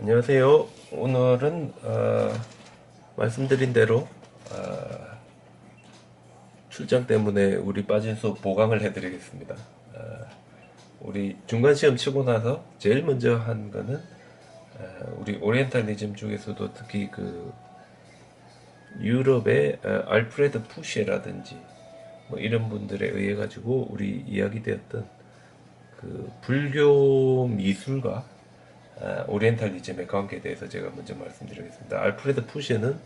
안녕하세요. 오늘은 말씀드린 대로 출장 때문에 우리 빠진 수업 보강을 해드리겠습니다. 우리 중간 시험 치고 나서 제일 먼저 한 거는 우리 오리엔탈리즘 중에서도 특히 그 유럽의 알프레드 푸시에라든지 뭐 이런 분들에 의해 가지고 우리 이야기되었던 그 불교 미술과 오리엔탈리즘의 관계에 대해서 제가 먼저 말씀드리겠습니다. 알프레드 푸시에는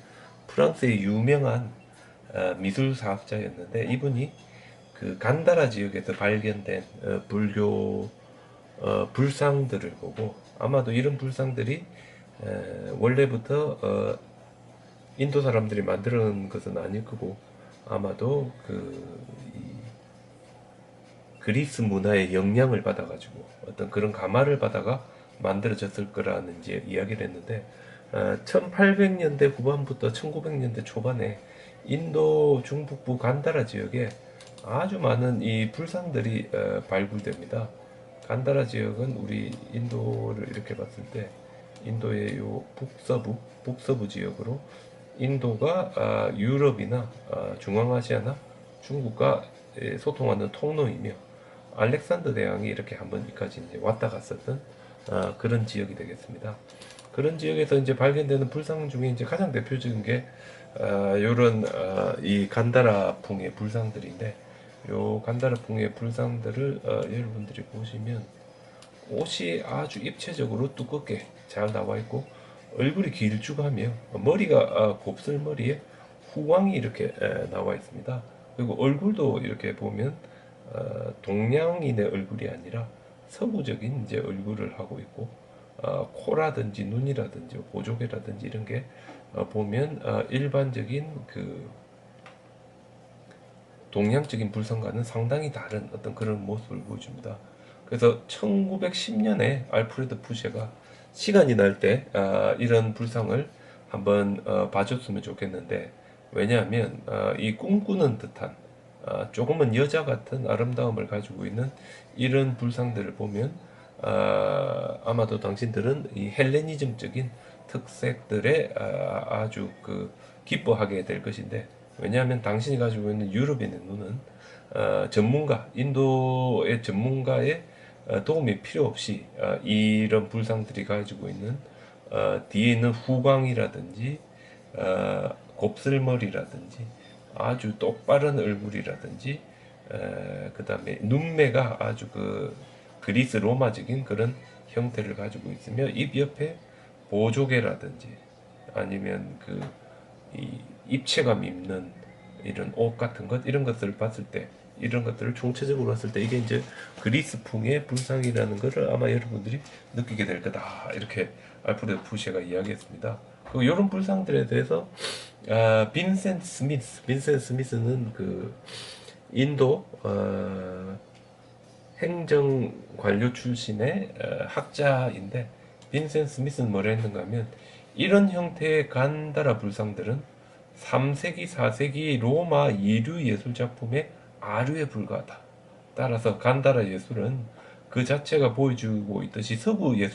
프랑스의 유명한 미술사학자였는데 이분이 그 간다라 지역에서 발견된 불교 불상들을 보고 아마도 이런 불상들이 원래부터 인도 사람들이 만들어 놓은 것은 아닐 거고 아마도 그리스 문화의 영향을 받아가지고 어떤 그런 감화를 받아가 만들어졌을 거라는 이제 이야기를 했는데 1800년대 후반부터 1900년대 초반에 인도 중북부 간다라 지역에 아주 많은 이 불상들이 발굴됩니다. 간다라 지역은 우리 인도를 이렇게 봤을 때 인도의 요 북서부 지역으로 인도가 유럽이나 중앙아시아나 중국과 소통하는 통로이며 알렉산더 대왕이 이렇게 한번 여기까지 이제 왔다 갔었던 그런 지역이 되겠습니다. 그런 지역에서 이제 발견되는 불상 중에 이제 가장 대표적인 게 요런 이 간다라풍의 불상들인데 요 간다라풍의 불상들을 여러분들이 보시면 옷이 아주 입체적으로 두껍게 잘 나와 있고 얼굴이 길쭉하며 머리가 곱슬머리에 후광이 이렇게 나와 있습니다. 그리고 얼굴도 이렇게 보면 동양인의 얼굴이 아니라 서구적인 이제 얼굴을 하고 있고 코라든지 눈이라든지 보조개라든지 이런 게 보면 일반적인 그 동양적인 불상과는 상당히 다른 어떤 그런 모습을 보여줍니다. 그래서 1910년에 알프레드 푸쉐가 시간이 날 때 이런 불상을 한번 봐줬으면 좋겠는데 왜냐하면 이 꿈꾸는 듯한 조금은 여자 같은 아름다움을 가지고 있는 이런 불상들을 보면 아마도 당신들은 이 헬레니즘적인 특색들에 아주 그 기뻐하게 될 것인데 왜냐하면 당신이 가지고 있는 유럽인의 눈은 전문가, 인도의 전문가의 도움이 필요 없이 이런 불상들이 가지고 있는 뒤에 있는 후광이라든지 곱슬머리라든지 아주 똑바른 얼굴이라든지 그 다음에 눈매가 아주 그 그리스 로마적인 그런 형태를 가지고 있으며 입 옆에 보조개라든지 아니면 그 이 입체감 있는 이런 옷 같은 것 이런 것들을 봤을 때 이런 것들을 총체적으로 봤을 때 이게 이제 그리스풍의 불상이라는 것을 아마 여러분들이 느끼게 될 거다 이렇게 알프레드 푸시가 이야기했습니다. 그리고 이런 불상들에 대해서 빈센트 스미스는 그 인도 행정 관료 출신의 학자인데 빈센트 스미스는 뭐라 했는가 하면 이런 형태의 간다라 불상들은 3세기, 4세기 로마 이류 예술 작품의 아류에 불과하다. 따라서 간다라 예술은 그 자체가 보여주고 있듯이 서구의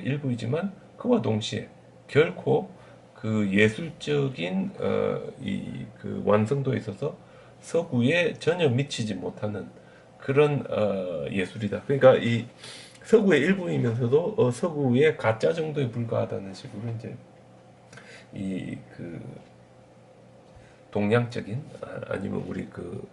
일부이지만 그와 동시에 결코 그 예술적인 이 그 완성도에 있어서 서구에 전혀 미치지 못하는 그런 예술이다. 그러니까 이 서구의 일부이면서도 서구의 가짜 정도에 불과하다는 식으로 이제 이 그 동양적인 아니면 우리 그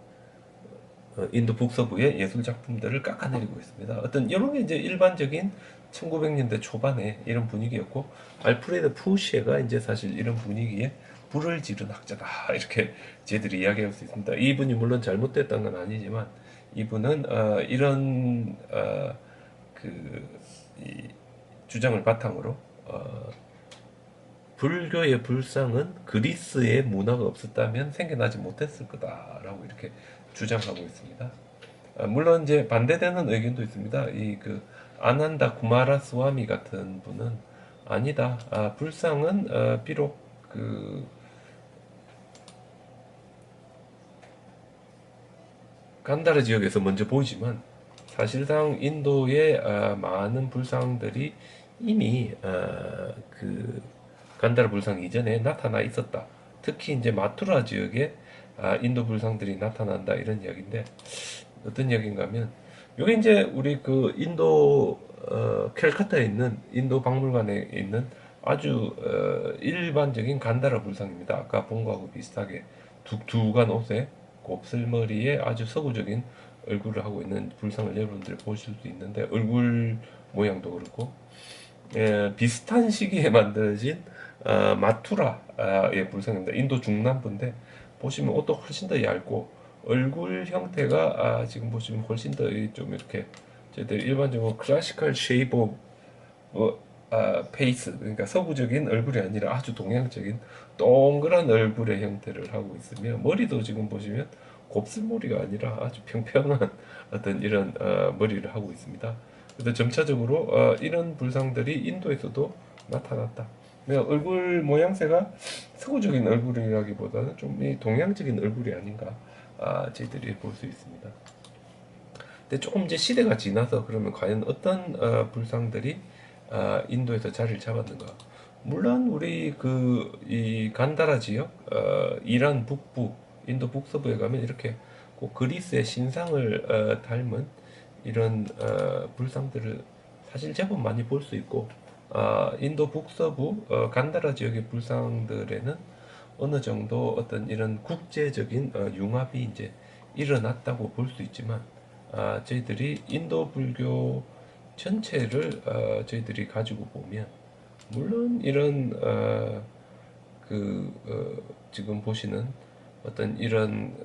인도 북서부의 예술 작품들을 깎아내리고 있습니다. 어떤 이런 게 이제 일반적인 1900년대 초반에 이런 분위기였고 알프레드 푸시에가 이제 사실 이런 분위기에 불을 지른 학자다 이렇게 저희들이 이야기할 수 있습니다. 이분이 물론 잘못됐던 건 아니지만 이분은 이런 이 주장을 바탕으로 불교의 불상은 그리스의 문화가 없었다면 생겨나지 못했을 거다라고 이렇게 주장하고 있습니다. 물론 이제 반대되는 의견도 있습니다. 이 그 아난다 구마라 스와미 같은 분은 아니다. 불상은 비록 그 간다라 지역에서 먼저 보이지만 사실상 인도의 많은 불상들이 이미 그 간다라 불상 이전에 나타나 있었다. 특히 이제 마투라 지역에 인도 불상들이 나타난다 이런 이야기인데 어떤 이야기인가 하면 요게 이제 우리 그 인도 캘커타에 있는 인도 박물관에 있는 아주 일반적인 간다라 불상입니다. 아까 본 거하고 비슷하게 두간 옷에 곱슬머리에 아주 서구적인 얼굴을 하고 있는 불상을 여러분들 보실 수 있는데 얼굴 모양도 그렇고 비슷한 시기에 만들어진 마투라의 불상입니다. 인도 중남부인데 보시면 옷도 훨씬 더 얇고 얼굴 형태가 지금 보시면 훨씬 더 좀 이렇게 저희들 일반적으로 클래시컬 쉐이브 오브 페이스 그러니까 서구적인 얼굴이 아니라 아주 동양적인 동그란 얼굴의 형태를 하고 있으며 머리도 지금 보시면 곱슬머리가 아니라 아주 평평한 어떤 이런 머리를 하고 있습니다. 그래서 점차적으로 이런 불상들이 인도에서도 나타났다. 그러니까 얼굴 모양새가 서구적인 얼굴이라기보다는 좀 이 동양적인 얼굴이 아닌가 저희들이 볼 수 있습니다. 근데 조금 이제 시대가 지나서 그러면 과연 어떤 불상들이 인도에서 자리를 잡았는가? 물론 우리 그 이 간다라 지역, 이란 북부, 인도 북서부에 가면 이렇게 꼭 그리스의 신상을 닮은 이런 불상들을 사실 제법 많이 볼 수 있고, 인도 북서부 간다라 지역의 불상들에는 어느 정도 어떤 이런 국제적인 융합이 이제 일어났다고 볼 수 있지만, 저희들이 인도 불교 전체를 저희들이 가지고 보면 물론 이런 지금 보시는 어떤 이런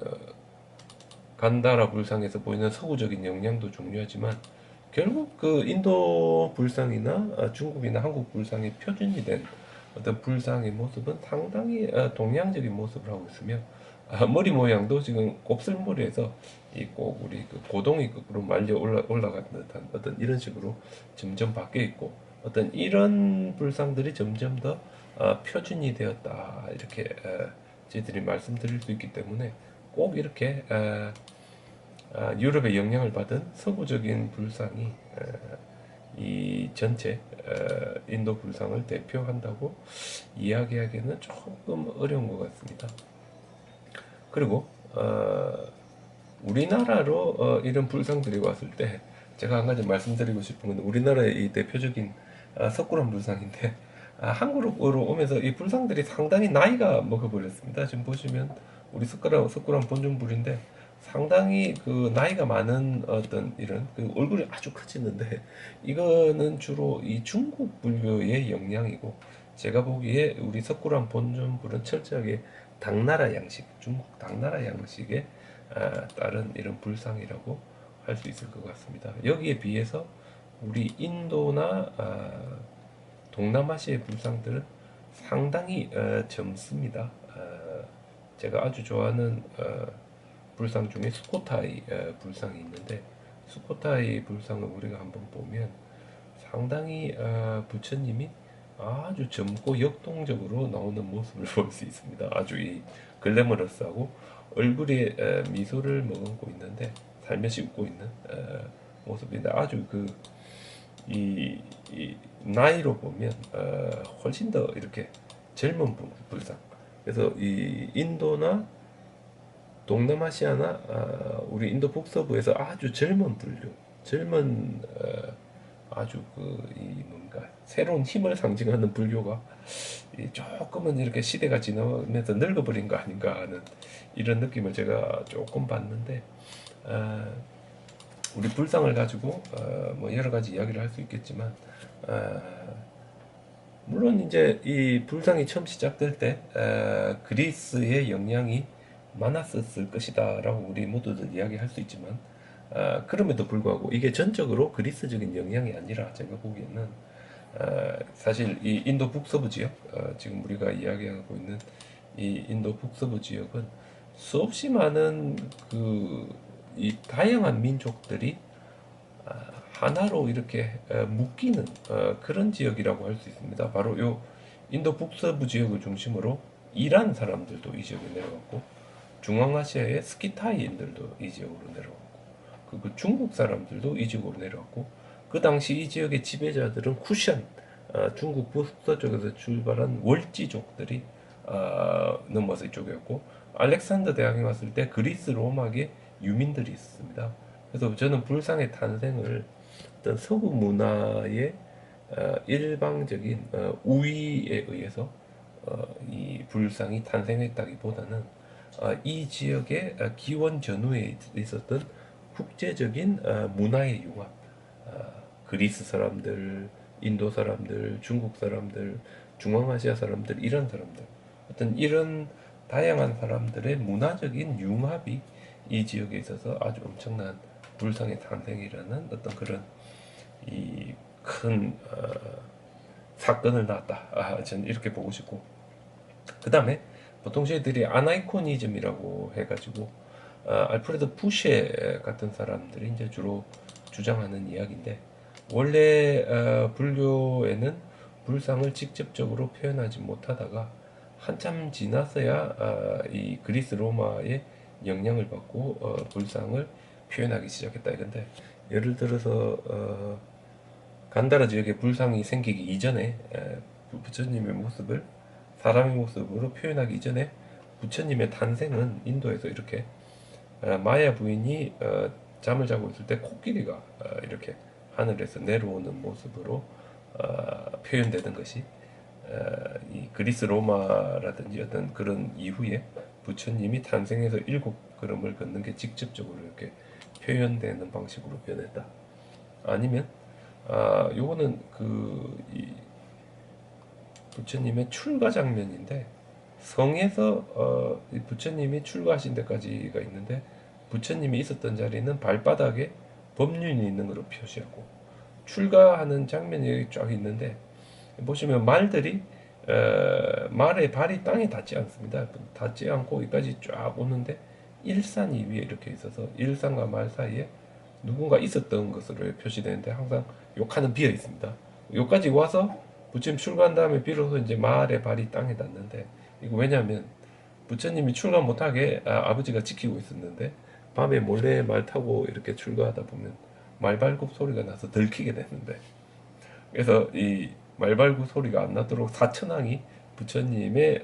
간다라 불상에서 보이는 서구적인 영향도 중요하지만 결국 그 인도 불상이나 중국이나 한국 불상이 표준이 된 어떤 불상의 모습은 상당히 동양적인 모습을 하고 있으며 머리 모양도 지금 곱슬머리에서 이 꼭 우리 그 고동이 거꾸로 말려 올라간 듯한 어떤 이런 식으로 점점 바뀌어 있고 어떤 이런 불상들이 점점 더 표준이 되었다 이렇게 저희들이 말씀드릴 수 있기 때문에 꼭 이렇게 유럽의 영향을 받은 서구적인 불상이 이 전체 인도 불상을 대표한다고 이야기하기는 조금 어려운 것 같습니다. 그리고 우리나라로 이런 불상들이 왔을 때 제가 한 가지 말씀드리고 싶은 건 우리나라의 이 대표적인 석굴암 불상인데 한국으로 오면서 이 불상들이 상당히 나이가 먹어버렸습니다. 지금 보시면 우리 석굴암 본尊불인데 상당히 그 나이가 많은 어떤 이런 그 얼굴이 아주 커지는데 이거는 주로 이 중국 불교의 영향이고 제가 보기에 우리 석굴암 본尊불은 철저하게 당나라 양식, 중국 당나라 양식에 따른 이런 불상이라고 할 수 있을 것 같습니다. 여기에 비해서 우리 인도나 동남아시아의 불상들은 상당히 젊습니다. 제가 아주 좋아하는 불상 중에 수코타이 불상이 있는데 수코타이 불상을 우리가 한번 보면 상당히 부처님이 아주 젊고 역동적으로 나오는 모습을 볼 수 있습니다. 아주 이 글래머러스하고 얼굴에 미소를 머금고 있는데 살며시 웃고 있는 모습인데 아주 이 나이로 보면 훨씬 더 이렇게 젊은 불상. 그래서 이 인도나 동남아시아나 우리 인도 북서부에서 아주 젊은 불교, 젊은 아주 이 뭔가 새로운 힘을 상징하는 불교가 조금은 이렇게 시대가 지나면서 늙어버린 거 아닌가 하는 이런 느낌을 제가 조금 받는데 우리 불상을 가지고 뭐 여러 가지 이야기를 할 수 있겠지만 물론 이제 이 불상이 처음 시작될 때 그리스의 영향이 많았었을 것이다라고 우리 모두들 이야기할 수 있지만 그럼에도 불구하고 이게 전적으로 그리스적인 영향이 아니라 제가 보기에는 사실 이 인도 북서부 지역 지금 우리가 이야기하고 있는 이 인도 북서부 지역은 수없이 많은 이 다양한 민족들이 하나로 이렇게 묶이는 그런 지역이라고 할 수 있습니다. 바로 요 인도 북서부 지역을 중심으로 이란 사람들도 이 지역에 내려갔고 중앙아시아의 스키타이인들도 이 지역으로 내려갔고 그 중국 사람들도 이 지역으로 내려왔고, 그 당시 이 지역의 지배자들은 쿠션, 중국 북서쪽에서 출발한 월지족들이 넘어서 이쪽이었고, 알렉산더 대왕이 왔을 때 그리스 로마계 유민들이 있었습니다. 그래서 저는 불상의 탄생을 어떤 서구 문화의 일방적인 우위에 의해서 이 불상이 탄생했다기보다는 이 지역의 기원 전후에 있었던 국제적인 문화의 융합, 그리스 사람들, 인도 사람들, 중국 사람들, 중앙아시아 사람들, 이런 사람들, 어떤 이런 다양한 사람들의 문화적인 융합이 이 지역에 있어서 아주 엄청난 불상의 탄생이라는 어떤 그런 이 큰 사건을 낳았다. 저는 이렇게 보고 싶고, 그 다음에 보통 저희들이 아나이코니즘이라고 해가지고 알프레드 푸쉐 같은 사람들이 이제 주로 주장하는 이야기인데, 원래 불교에는 불상을 직접적으로 표현하지 못하다가 한참 지나서야 이 그리스 로마의 영향을 받고 불상을 표현하기 시작했다 이건데, 예를 들어서 간다라 지역에 불상이 생기기 이전에 부처님의 모습을 사람의 모습으로 표현하기 이전에 부처님의 탄생은 인도에서 이렇게 마야 부인이 잠을 자고 있을 때 코끼리가 이렇게 하늘에서 내려오는 모습으로 표현되는 것이 이 그리스 로마라든지 어떤 그런 이후에 부처님이 탄생해서 7걸음을 걷는 게 직접적으로 이렇게 표현되는 방식으로 변했다. 아니면 요거는 이 부처님의 출가 장면인데, 성에서 이 부처님이 출가하신 데까지가 있는데, 부처님이 있었던 자리는 발바닥에 법륜이 있는 것으로 표시하고, 출가하는 장면이 쫙 있는데, 보시면 말들이 말의 발이 땅에 닿지 않습니다. 닿지 않고 여기까지 쫙 오는데 일산이 위에 이렇게 있어서 일산과 말 사이에 누군가 있었던 것으로 표시되는데, 항상 요 칸은 비어 있습니다. 요까지 와서 부처님 출가한 다음에 비로소 이제 말의 발이 땅에 닿는데, 이거 왜냐하면 부처님이 출가 못하게 아버지가 지키고 있었는데, 밤에 몰래 말 타고 이렇게 출가하다 보면 말발굽 소리가 나서 들키게 됐는데, 그래서 이 말발굽 소리가 안 나도록 사천왕이 부처님의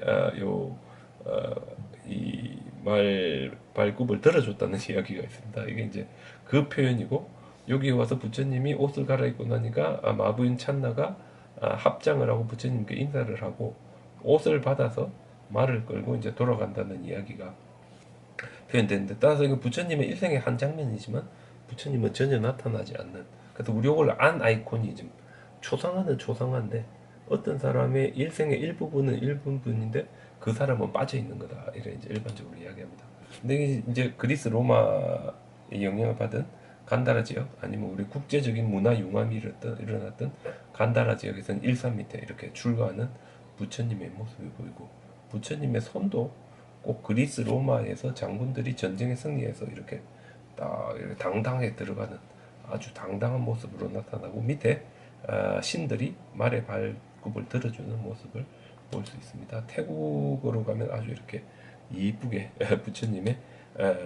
이 말발굽을 들어줬다는 이야기가 있습니다. 이게 이제 그 표현이고, 여기 와서 부처님이 옷을 갈아입고 나니까 마부인 찬나가 합장을 하고 부처님께 인사를 하고 옷을 받아서 말을 끌고 이제 돌아간다는 이야기가 표현되는데, 따라서 이거 부처님의 일생의 한 장면이지만 부처님은 전혀 나타나지 않는, 그래서 우리 이걸 안아이코니즘, 초상화는 초상화인데 어떤 사람의 일생의 일부분은 일부분인데 그 사람은 빠져 있는 거다, 이래 이제 일반적으로 이야기합니다. 근데 이제 그리스 로마의 영향을 받은 간다라 지역, 아니면 우리 국제적인 문화 융합이 일어났던 간다라 지역에서는 일산 밑에 이렇게 출가하는 부처님의 모습이 보이고, 부처님의 손도 꼭 그리스 로마에서 장군들이 전쟁에 승리해서 이렇게 딱 이렇게 당당하게 들어가는 아주 당당한 모습으로 나타나고, 밑에 신들이 말의 발굽을 들어주는 모습을 볼 수 있습니다. 태국으로 가면 아주 이렇게 이쁘게 부처님의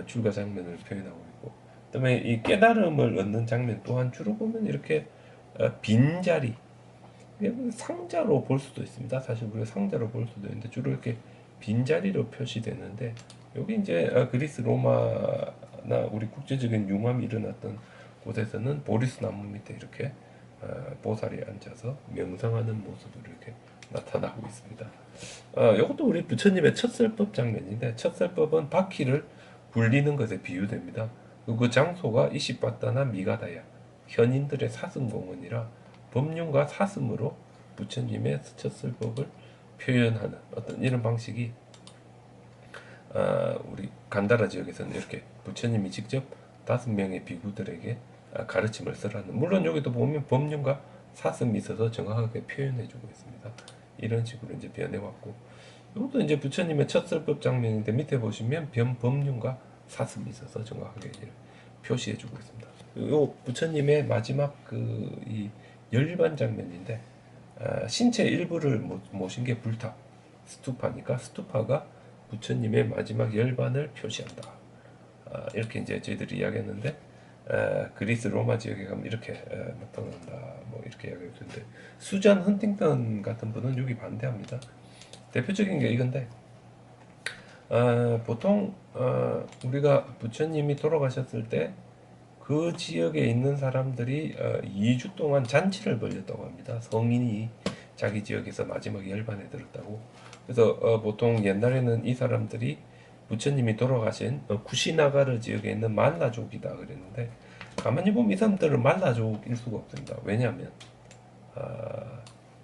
출가 장면을 표현하고 있고, 그다음에 이 깨달음을 얻는 장면 또한 주로 보면 이렇게 빈자리, 상자로 볼 수도 있습니다. 사실 우리가 상자로 볼 수도 있는데 주로 이렇게 빈자리로 표시되는데, 여기 이제 그리스 로마나 우리 국제적인 융합이 일어났던 곳에서는 보리스 나무 밑에 이렇게 보살이 앉아서 명상하는 모습으로 이렇게 나타나고 있습니다. 이것도 우리 부처님의 첫설법 장면인데, 첫설법은 바퀴를 굴리는 것에 비유됩니다. 그 장소가 이시바타나 미가다야, 현인들의 사슴공원이라 법륜과 사슴으로 부처님의 첫설법을 표현하는 어떤 이런 방식이 우리 간다라 지역에서는 이렇게 부처님이 직접 5명의 비구들에게 가르침을 쓰라는, 물론 여기도 보면 법륜과 사슴이 있어서 정확하게 표현해주고 있습니다. 이런 식으로 이제 변해왔고, 이것도 이제 부처님의 첫설법 장면인데 밑에 보시면 법륜과 사슴이 있어서 정확하게 표시해주고 있습니다. 요 부처님의 마지막 이 열반 장면인데, 신체 일부를 모신 게 불탑, 스투파니까 스투파가 부처님의 마지막 열반을 표시한다. 이렇게 이제 저희들이 이야기했는데, 그리스 로마 지역에 가면 이렇게 나타난다. 뭐 이렇게 이야기할 수 있는데 수잔 헌팅턴 같은 분은 여기 반대합니다. 대표적인 게 이건데 보통 우리가 부처님이 돌아가셨을 때 그 지역에 있는 사람들이 2주 동안 잔치를 벌였다고 합니다. 성인이 자기 지역에서 마지막 열반에 들었다고. 그래서 보통 옛날에는 이 사람들이 부처님이 돌아가신 쿠시나가르 지역에 있는 만라족이다 그랬는데 가만히 보면 이 사람들은 만라족일 수가 없습니다. 왜냐하면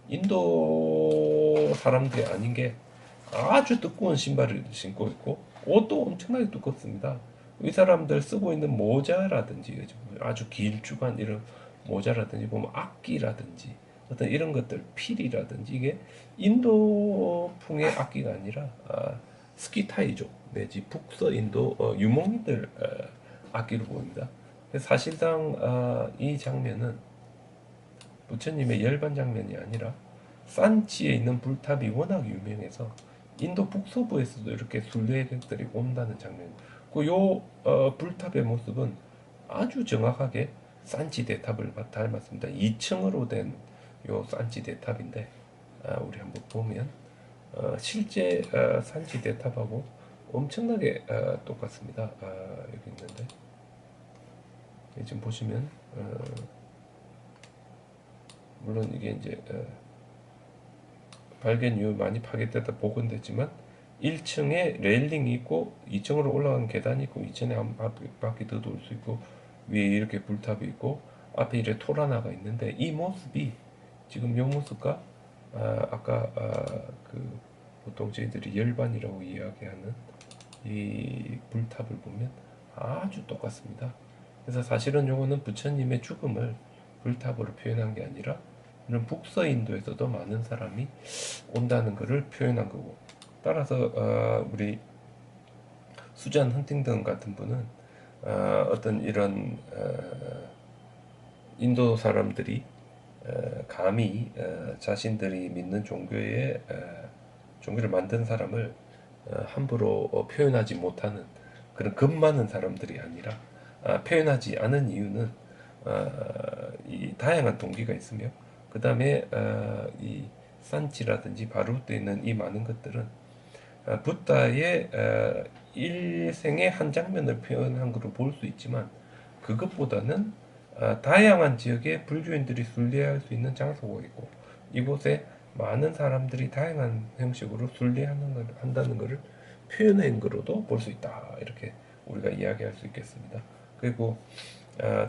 인도 사람들이 아닌 게 아주 두꺼운 신발을 신고 있고 옷도 엄청나게 두껍습니다. 이 사람들 쓰고 있는 모자라든지 아주 길쭉한 이런 모자라든지 보면 악기라든지 어떤 이런 것들 필이라든지 이게 인도풍의 악기가 아니라 스키타이족 내지 북서인도 유목민들 악기로 보입니다. 사실상 이 장면은 부처님의 열반 장면이 아니라 산치에 있는 불탑이 워낙 유명해서 인도 북서부에서도 이렇게 순례객들이 온다는 장면. 요 불탑의 모습은 아주 정확하게 산치 대탑을 닮았습니다. 2층으로 된 요 산치 대탑인데 우리 한번 보면 실제 산치 대탑하고 엄청나게 똑같습니다. 여기 있는데 지금 보시면 물론 이게 이제 발견 이후 많이 파괴됐다 복원됐지만 1층에 레일링이 있고 2층으로 올라가는 계단이 있고 2층에 한 바퀴 더 돌 수 있고 위에 이렇게 불탑이 있고 앞에 이렇게 토라나가 있는데 이 모습이 지금 이 모습과 아까 그 보통 저희들이 열반이라고 이야기하는 이 불탑을 보면 아주 똑같습니다. 그래서 사실은 요거는 부처님의 죽음을 불탑으로 표현한 게 아니라 이런 북서인도에서도 많은 사람이 온다는 것을 표현한 거고 따라서 우리 수잔 헌팅턴 같은 분은 어떤 이런 인도 사람들이 감히 자신들이 믿는 종교를 만든 사람을 함부로 표현하지 못하는 그런 겁 많은 사람들이 아니라 표현하지 않은 이유는 이 다양한 동기가 있으며 그 다음에 이 산치라든지 바루트에 있는 이 많은 것들은 붓다의 일생의 한 장면을 표현한 것으로 볼 수 있지만 그것보다는 다양한 지역에 불교인들이 순례할 수 있는 장소가 있고 이곳에 많은 사람들이 다양한 형식으로 순례한다는 것을 표현한 것으로도 볼 수 있다. 이렇게 우리가 이야기할 수 있겠습니다. 그리고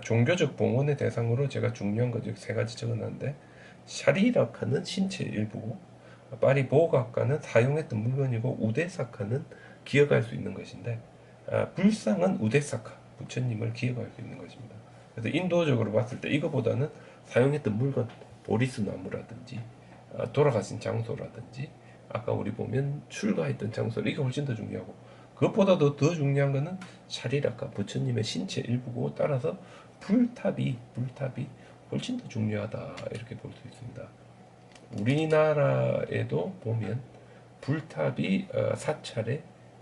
종교적 봉헌의 대상으로 제가 중요한 것 세 가지 적어놨는데 샤리라카는 신체 일부고 파리보각과는 사용했던 물건이고 우데사카는 기억할 수 있는 것인데 불상은 우데사카 부처님을 기억할 수 있는 것입니다. 그래서 인도적으로 봤을 때 이거보다는 사용했던 물건 보리스 나무라든지 돌아가신 장소라든지 아까 우리 보면 출가했던 장소 이게 훨씬 더 중요하고 그것보다도 더 중요한 것은 샤리라카 부처님의 신체 일부고 따라서 불탑이 훨씬 더 중요하다 이렇게 볼 수 있습니다. 우리나라에도 보면 불탑이 사찰의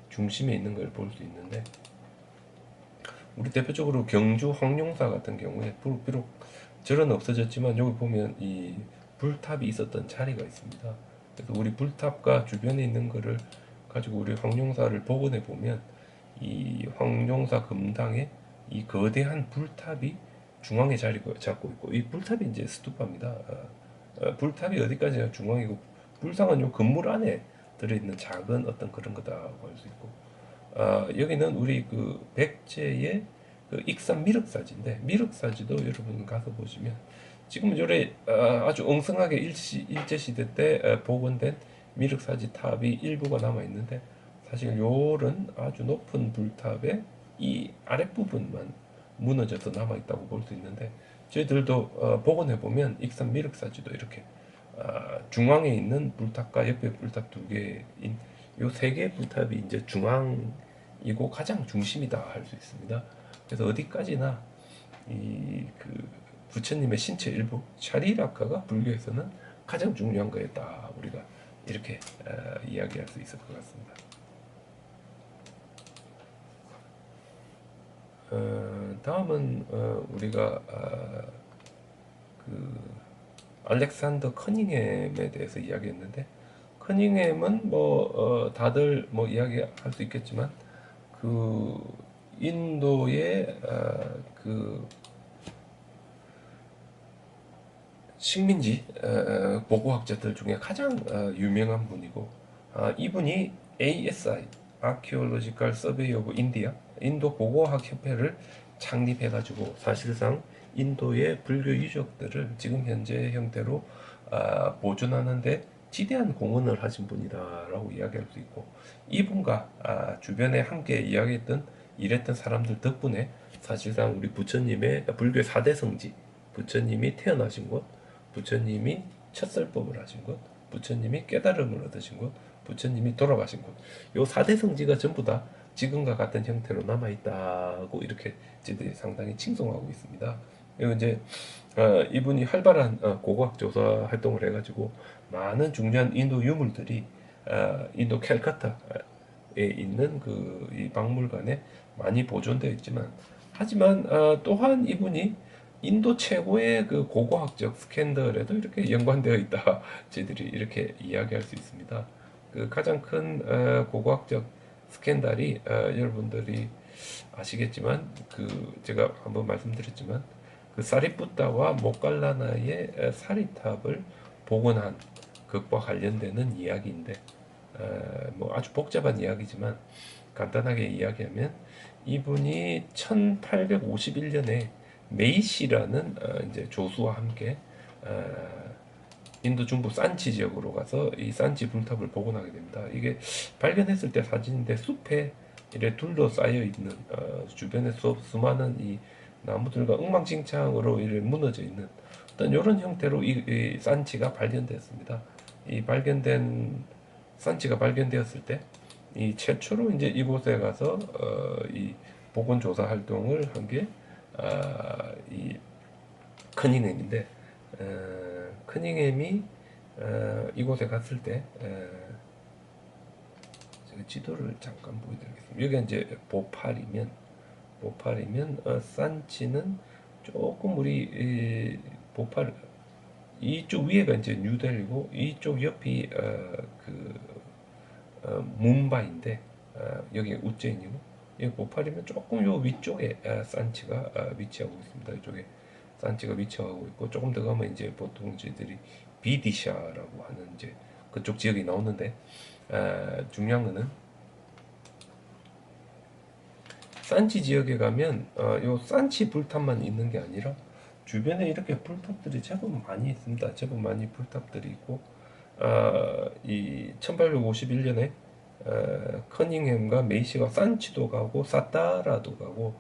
중심에 있는 걸 볼 수 있는데 우리 대표적으로 경주 황룡사 같은 경우에 비록 절은 없어졌지만 여기 보면 이 불탑이 있었던 자리가 있습니다. 그래서 우리 불탑과 주변에 있는 거를 가지고 우리 황룡사를 복원해 보면 이 황룡사 금당에 이 거대한 불탑이 중앙에 자리 잡고 있고 이 불탑이 이제 스투파입니다. 불탑이 어디까지나 중앙이고 불상은 요 건물 안에 들어있는 작은 어떤 그런 거다고 할 수 있고 여기는 우리 그 백제의 그 익산 미륵사지인데 미륵사지도 여러분 가서 보시면 지금 요래 아주 엉성하게 일제시대 때 복원된 미륵사지 탑이 일부가 남아 있는데 사실 요런 아주 높은 불탑의 이 아랫부분만 무너져서 남아 있다고 볼 수 있는데 저희들도 복원해 보면 익산 미륵사지도 이렇게 중앙에 있는 불탑과 옆에 불탑 두 개인 요 세 개의 불탑이 이제 중앙이고 가장 중심이다 할 수 있습니다. 그래서 어디까지나 이 그 부처님의 신체 일부 샤리라카가 불교에서는 가장 중요한 거였다 우리가 이렇게 이야기할 수 있을 것 같습니다. 다음은 우리가 그 알렉산더 커닝햄에 대해서 이야기했는데, 커닝햄은 다들 이야기할 수 있겠지만 그 인도의 그 식민지 보고학자들 중에 가장 유명한 분이고, 이분이 ASI Archaeological Survey of India 인도 보고학 협회를 창립해가지고 사실상 인도의 불교 유적들을 지금 현재 형태로 보존하는데 지대한 공헌을 하신 분이다라고 이야기할 수 있고, 이분과 주변에 함께 이야기했던 일했던 사람들 덕분에 사실상 우리 부처님의 불교 4대 성지, 부처님이 태어나신 곳, 부처님이 첫설법을 하신 곳, 부처님이 깨달음을 얻으신 곳, 부처님이 돌아가신 곳, 요 4대 성지가 전부 다 지금과 같은 형태로 남아있다고 이렇게 저희들이 상당히 칭송하고 있습니다. 그리고 이제 이분이 활발한 고고학 조사 활동을 해가지고 많은 중요한 인도 유물들이 인도 캘커타에 있는 이 박물관에 많이 보존되어 있지만, 하지만 또한 이분이 인도 최고의 그 고고학적 스캔들에도 이렇게 연관되어 있다. 저희들이 이렇게 이야기할 수 있습니다. 그 가장 큰 고고학적 스캔들이 여러분들이 아시겠지만 제가 한번 말씀드렸지만 그 사리푸타와 모칼라나의 사리탑을 복원한 것과 관련되는 이야기인데, 아주 복잡한 이야기지만 간단하게 이야기하면 이분이 1851년에 메이시라는 이제 조수와 함께 인도 중부 산치 지역으로 가서 이 산치 불탑을 복원하게 됩니다. 이게 발견했을 때 사진인데 숲에 이래 둘러싸여 있는 주변에 수많은 이 나무들과 엉망진창으로 이래 무너져 있는 어떤 이런 형태로 이 산치가 발견됐습니다. 이 산치가 발견되었을 때 이 최초로 이제 이곳에 가서 이 복원 조사 활동을 한 게 이 커닝햄인데, 커닝햄이 이곳에 갔을 때 제가 지도를 잠깐 보여드리겠습니다. 여기가 이제 보팔이면 산치는 조금 우리 보팔 이쪽 위에가 이제 뉴델리고 이쪽 옆이 뭄바이인데, 여기 우জ্জে인이고 여기 보팔이면 조금 요 위쪽에 산치가 위치하고 있습니다. 이쪽에 산치가 위치하고 있고, 조금 더 가면 이제 보통 저희들이 비디샤라고 하는 이제 그쪽 지역이 나오는데, 중요한 거는 산치 지역에 가면 요 산치 불탑만 있는 게 아니라 주변에 이렇게 불탑들이 제법 많이 있습니다. 제법 많이 불탑들이 있고, 이 1851년에 커닝햄과 메이시가 산치도 가고 사따라도 가고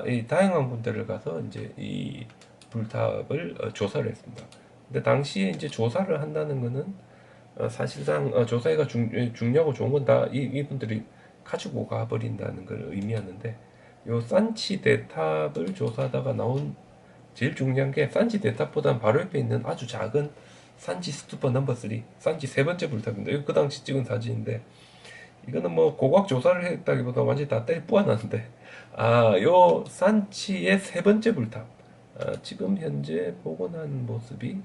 이 다양한 군데를 가서 이제 이 불탑을 조사를 했습니다. 근데 당시에 이제 조사를 한다는 거는 사실상 조사가 중요하고 좋은 건 다 이분들이 가지고 가버린다는 걸 의미하는데, 요 산치 대탑을 조사하다가 나온 제일 중요한 게 산치 대탑보다는 바로 옆에 있는 아주 작은 산치 스투퍼 넘버 3, 산치 세 번째 불탑입니다. 이거 그 당시 찍은 사진인데, 이거는 고고학 조사를 했다기보다 완전히 다 때려 부어놨는데, 요 산치의 세 번째 불탑, 지금 현재 복원한 모습이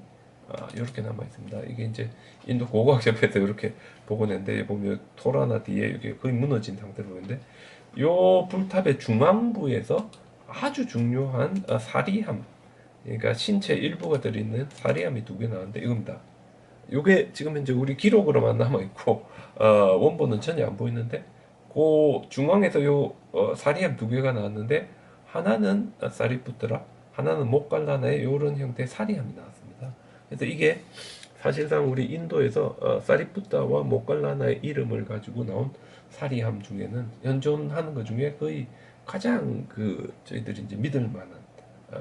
이렇게 남아 있습니다. 이게 이제 인도 고고학협회에서 이렇게 복원했는데, 보면 토라나 뒤에 이렇게 거의 무너진 상태로 보이는데, 요 불탑의 중앙부에서 아주 중요한 사리함, 그러니까 신체 일부가 들어있는 사리함이 두 개 나왔는데 이겁니다. 요게 지금 현재 우리 기록으로만 남아 있고 원본은 전혀 안 보이는데, 그 중앙에서 요 사리함 두 개가 나왔는데, 하나는 사리푸트라, 하나는 목갈라나의 이런 형태의 사리함이 나왔습니다. 그래서 이게 사실상 우리 인도에서 사리푸타와 목갈라나의 이름을 가지고 나온 사리함 중에는 현존하는 것 중에 거의 가장 저희들이 이제 믿을 만한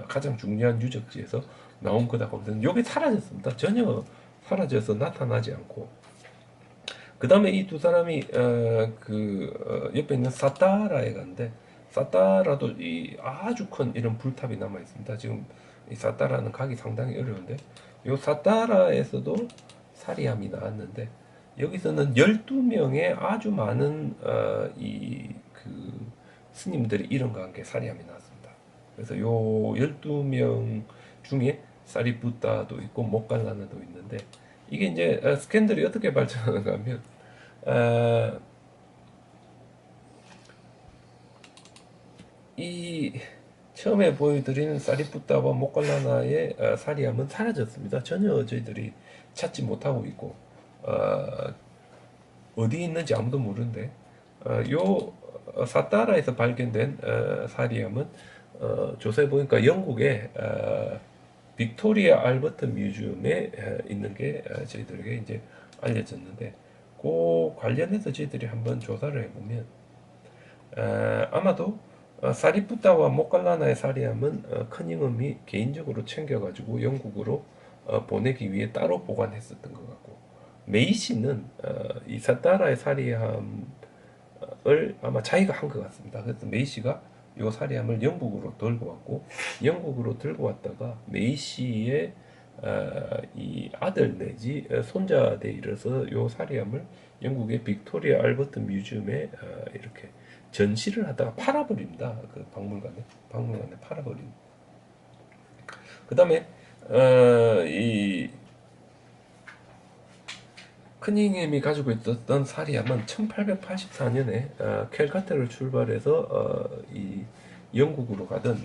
가장 중요한 유적지에서 나온 거다 보면 요게 사라졌습니다. 전혀 사라져서 나타나지 않고, 그 다음에 이 두 사람이 옆에 있는 사따라에 갔는데, 사따라도 이 아주 큰 이런 불탑이 남아 있습니다. 지금 이 사따라는 가기 상당히 어려운데, 요 사따라에서도 사리함이 나왔는데, 여기서는 12명의 아주 많은 스님들이 이름과 함께 사리함이 나왔습니다. 그래서 요 12명 중에 사리푸타도 있고 모칼라나도 있는데 이게 이제 스캔들이 어떻게 발전하는가 하면 어, 이 처음에 보여드린 사리푸타와 모칼라나의 사리함은 사라졌습니다. 전혀 저희들이 찾지 못하고 있고 어디 있는지 아무도 모르는데 요 사타라에서 발견된 사리함은 조사해 보니까 영국의 빅토리아 알버트 뮤지엄에 있는 게 저희들에게 이제 알려졌는데 그 관련해서 저희들이 한번 조사를 해보면 아마도 사리푸타와 모칼라나의 사리함은 커닝엄이 개인적으로 챙겨가지고 영국으로 보내기 위해 따로 보관했었던 것 같고 메이시는 이 사타라의 사리함을 아마 자기가 한 것 같습니다. 그래서 메이시가 이 사리함을 영국으로 들고 왔고 영국으로 들고 왔다가 메이시의 이 아들 내지 손자에 이르러서 이 사리함을 영국의 빅토리아 알버트 뮤지엄에 이렇게 전시를 하다가 팔아버립니다. 그 박물관에 팔아버립니다. 그 다음에 이 커닝햄이 가지고 있었던 사리함은 1884년에 캘카타를 출발해서 이 영국으로 가던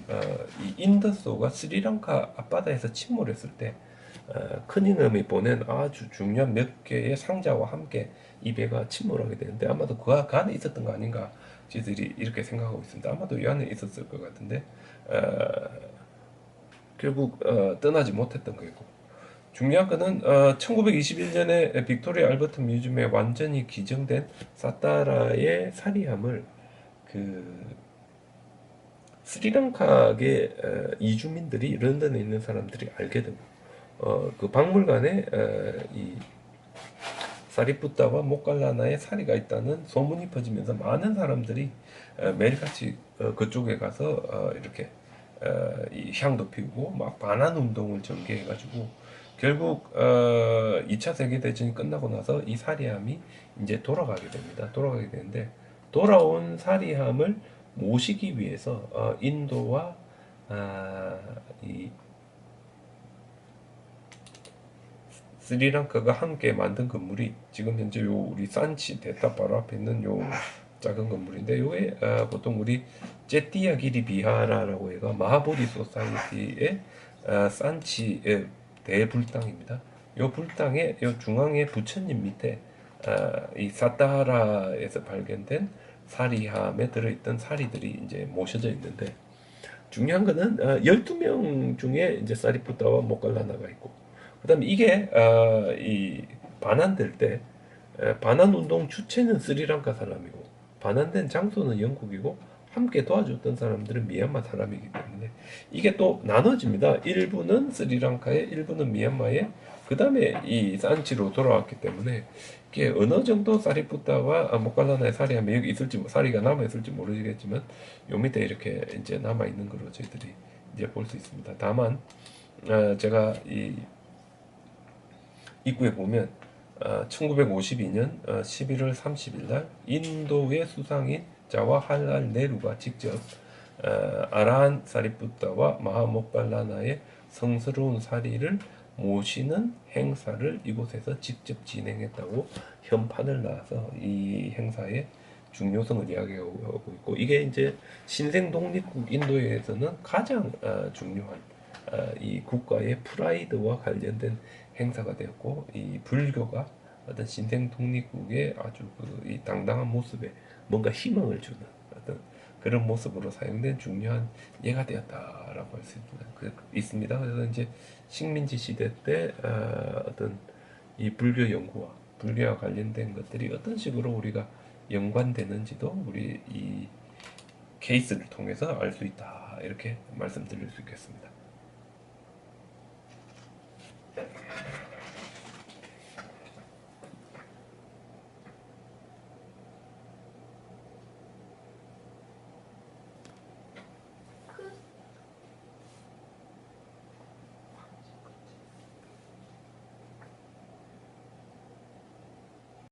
이 인더소가 스리랑카 앞바다에서 침몰했을 때 커닝햄이 보낸 아주 중요한 몇 개의 상자와 함께 이 배가 침몰하게 되는데 아마도 그 안에 있었던 거 아닌가 저희들이 이렇게 생각하고 있습니다. 아마도 이 안에 있었을 것 같은데 결국 떠나지 못했던 거고 중요한 거는 1921년에 빅토리아 알버트 뮤지엄에 완전히 기증된 사타라의 사리함을 그 스리랑카의 이주민들이 런던에 있는 사람들이 알게 되고 그 박물관에 이 사리푸타와 모칼라나의 사리가 있다는 소문이 퍼지면서 많은 사람들이 매일같이 그쪽에 가서 이렇게 이 향도 피우고 막 반환 운동을 전개해가지고 결국 2차 세계대전이 끝나고 나서 이 사리함이 이제 돌아가게 됩니다. 돌아가게 되는데 돌아온 사리함을 모시기 위해서 인도와 이 스리랑카가 함께 만든 건물이 지금 현재 요 우리 산치 대타 바로 앞에 있는 요 작은 건물인데 요게 보통 우리 제띠야기리 비하라라고 해가 마하보리 소사이티의 산치의 대불당입니다. 요 불당의 요 중앙에 부처님 밑에 이 사타하라에서 발견된 사리함에 들어있던 사리들이 이제 모셔져 있는데 중요한 거는 12명 중에 이제 사리푸타와 모칼라나가 있고 그다음에 이게 이 반환될 때 반환 운동 주체는 스리랑카 사람이고 반환된 장소는 영국이고 함께 도와줬던 사람들은 미얀마 사람이기 때문에 이게 또 나눠집니다. 일부는 스리랑카에 일부는 미얀마에 그 다음에 이 산치로 돌아왔기 때문에 이게 어느 정도 사리푸타와 모칼라나의 사리함이 여기 있을지 사리가 남아 있을지 모르겠지만 요 밑에 이렇게 이제 남아 있는 걸로 저희들이 이제 볼 수 있습니다. 다만 제가 이 입구에 보면 1952년 11월 30일 날 인도의 수상인 자와할랄 네루가 직접 아라한 사리푸타와 마하모칼라나의 성스러운 사리를 모시는 행사를 이곳에서 직접 진행했다고 현판을 놔서 이 행사의 중요성을 이야기하고 있고 이게 이제 신생 독립국 인도에서는 가장 중요한 이 국가의 프라이드와 관련된 행사가 되었고 이 불교가 어떤 신생 독립국의 아주 이 당당한 모습에 뭔가 희망을 주는 어떤 그런 모습으로 사용된 중요한 예가 되었다라고 할 수 있습니다. 그래서 이제 식민지 시대 때 어떤 이 불교 연구와 불교와 관련된 것들이 어떤 식으로 우리가 연관되는지도 우리 이 케이스를 통해서 알 수 있다 이렇게 말씀드릴 수 있겠습니다.